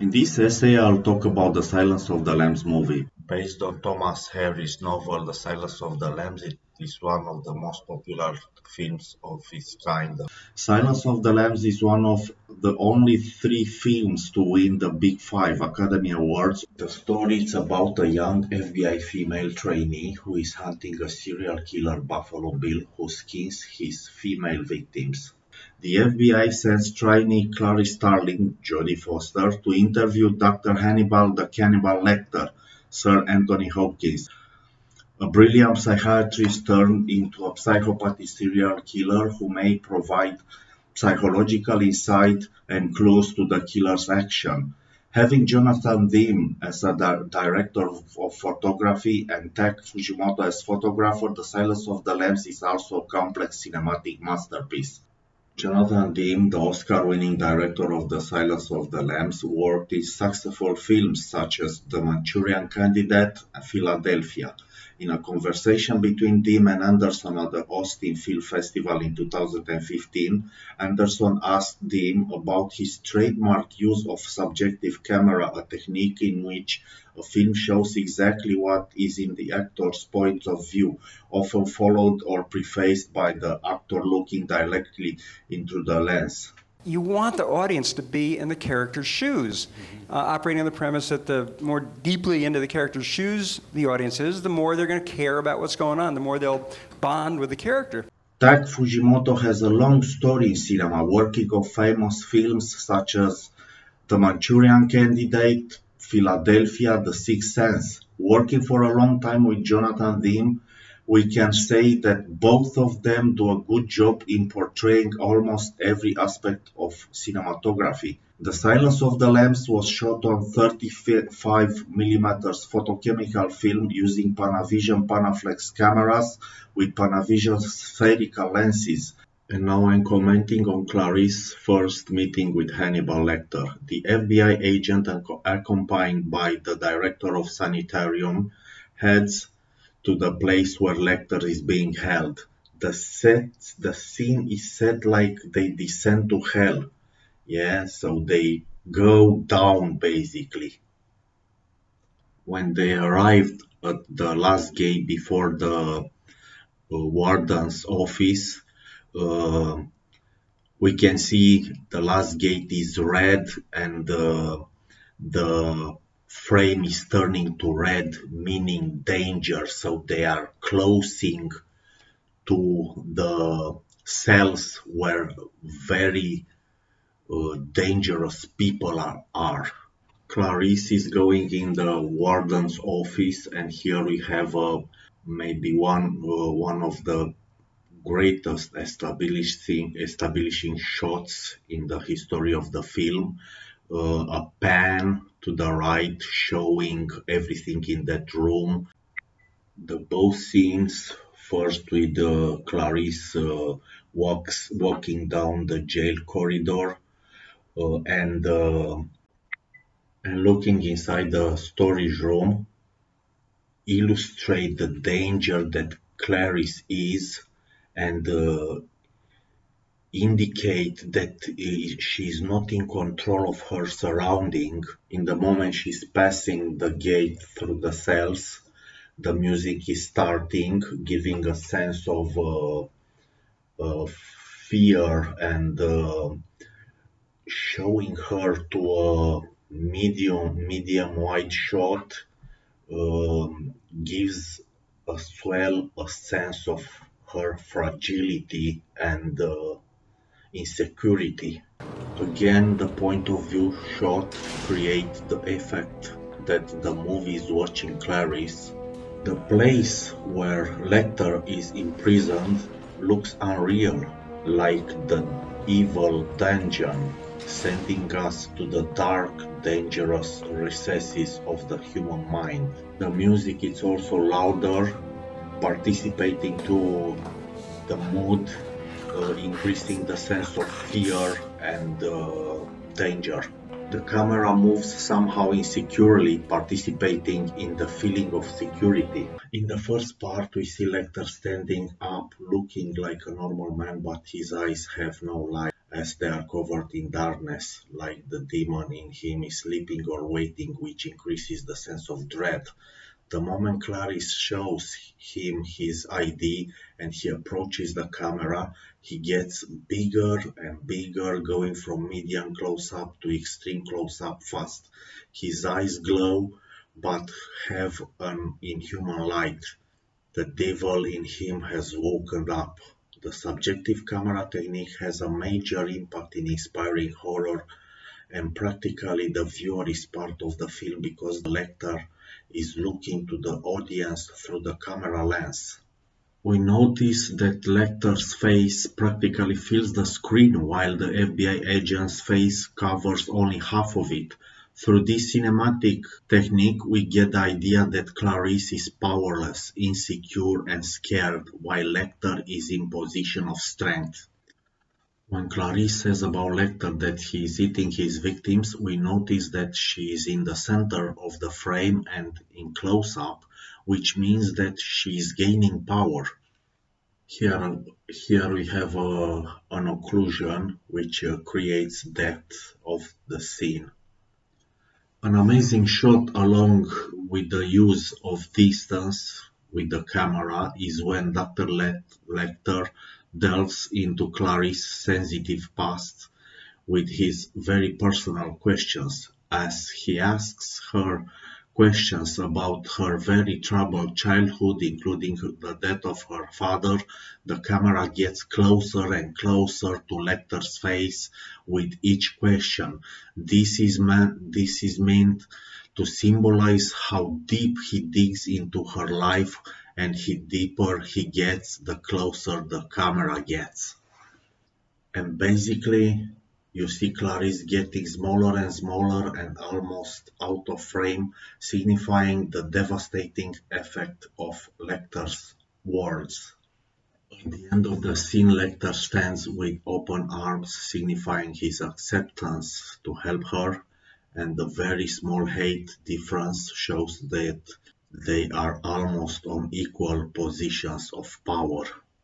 In this essay, I'll talk about The Silence of the Lambs movie. Based on Thomas Harris' novel The Silence of the Lambs, it is one of the most popular films of its kind. Silence of the Lambs is one of the only three films to win the Big Five Academy Awards. The story is about a young FBI female trainee who is hunting a serial killer, Buffalo Bill, who skins his female victims. The FBI sends trainee Clarice Starling, Jodie Foster, to interview Doctor Hannibal the Cannibal Lecter, Sir Anthony Hopkins, a brilliant psychiatrist turned into a psychopathic serial killer who may provide psychological insight and clues to the killer's action. Having Jonathan Demme as a director of photography and Tak Fujimoto as photographer, The Silence of the Lambs is also a complex cinematic masterpiece. Jonathan Demme, the Oscar-winning director of The Silence of the Lambs, worked in successful films such as The Manchurian Candidate and Philadelphia. In a conversation between Demme and Anderson at the Austin Film Festival in 2015, Anderson asked Demme about his trademark use of subjective camera, a technique in which a film shows exactly what is in the actor's point of view, often followed or prefaced by the actor looking directly into the lens. You want the audience to be in the character's shoes, operating on the premise that the more deeply into the character's shoes the audience is, the more they're going to care about what's going on, the more they'll bond with the character. Tak Fujimoto has a long story in cinema, working on famous films such as The Manchurian Candidate, Philadelphia, The Sixth Sense. Working for a long time with Jonathan Demme, we can say that both of them do a good job in portraying almost every aspect of cinematography. The Silence of the Lambs was shot on 35mm photochemical film using Panavision Panaflex cameras with Panavision spherical lenses. And now I'm commenting on Clarice's first meeting with Hannibal Lecter. The FBI agent, accompanied by the director of Sanitarium, heads to the place where Lecter is being held. The scene is set like they descend to hell. Yeah, so they go down basically. When they arrived at the last gate before the warden's office, we can see the last gate is red and the frame is turning to red, meaning danger. So they are closing to the cells where very dangerous people are. Clarice is going in the warden's office, and here we have maybe one of the greatest establishing shots in the history of the film. A pan to the right showing everything in that room. Both scenes, first with Clarice walking down the jail corridor and looking inside the storage room, illustrate the danger that Clarice is and indicate that she is not in control of her surrounding. In the moment she's passing the gate through the cells, the music is starting, giving a sense of fear and showing her to a medium wide shot gives as well a sense of her fragility and insecurity. Again, the point of view shot creates the effect that the movie is watching Clarice. The place where Lecter is imprisoned looks unreal, like the evil dungeon, sending us to the dark, dangerous recesses of the human mind. The music is also louder, participating to the mood, increasing the sense of fear and danger. The camera moves somehow insecurely, participating in the feeling of security. In the first part, we see Lecter standing up, looking like a normal man, but his eyes have no light. as they are covered in darkness, like the demon in him is sleeping or waiting, which increases the sense of dread. The moment Clarice shows him his ID and he approaches the camera, he gets bigger and bigger, going from medium close-up to extreme close-up fast. His eyes glow, but have an inhuman light. The devil in him has woken up. The subjective camera technique has a major impact in inspiring horror, and practically the viewer is part of the film because the lecter is looking to the audience through the camera lens. We notice that Lecter's face practically fills the screen while the FBI agent's face covers only half of it. Through this cinematic technique, we get the idea that Clarice is powerless, insecure, and scared, while Lecter is in position of strength. When Clarice says about Lecter that he is eating his victims, we notice that she is in the center of the frame and in close-up, which means that she is gaining power. Here we have an occlusion which creates depth of the scene. An amazing shot along with the use of distance with the camera is when Dr. Lecter delves into Clarice's sensitive past with his very personal questions. As he asks her questions about her very troubled childhood, including the death of her father, the camera gets closer and closer to Lecter's face with each question. This is meant to symbolize how deep he digs into her life, and the deeper he gets, the closer the camera gets. And basically, you see Clarice getting smaller and smaller and almost out of frame, signifying the devastating effect of Lecter's words. At the end of the scene, Lecter stands with open arms, signifying his acceptance to help her, and the very small height difference shows that they are almost on equal positions of power.